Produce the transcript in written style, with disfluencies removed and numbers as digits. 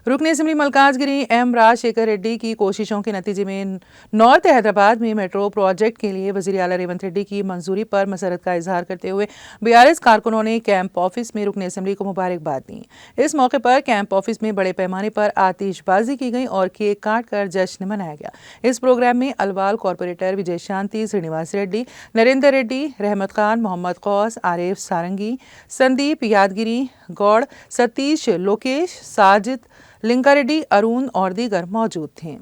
रुकन assembly Malkajgiri M Rajshekhar Reddy की कोशिशों के नतीजे में नॉर्थ हैदराबाद में मेट्रो प्रोजेक्ट के लिए वज़ीर आला रेवंत रेड्डी की मंजूरी पर मसरत का इजहार करते हुए बीआरएस कारकुनों ने कैंप ऑफिस में रुकन असेंबली को मुबारकबाद दी। इस मौके पर कैंप ऑफिस में बड़े पैमाने पर आतिशबाजी की गई और केक काट कर जश्न मनाया गया। इस प्रोग्राम में अलवाल कॉरपोरेटर विजय शांति, श्रीनिवास रेड्डी, नरेंद्र रेड्डी, रहमत खान, मोहम्मद कौस, आरिफ सारंगी, संदीप यादगिरी गौड़, सतीश, लोकेश, साजिद, लिंका रेड्डी, अरुण और दीगर मौजूद थे।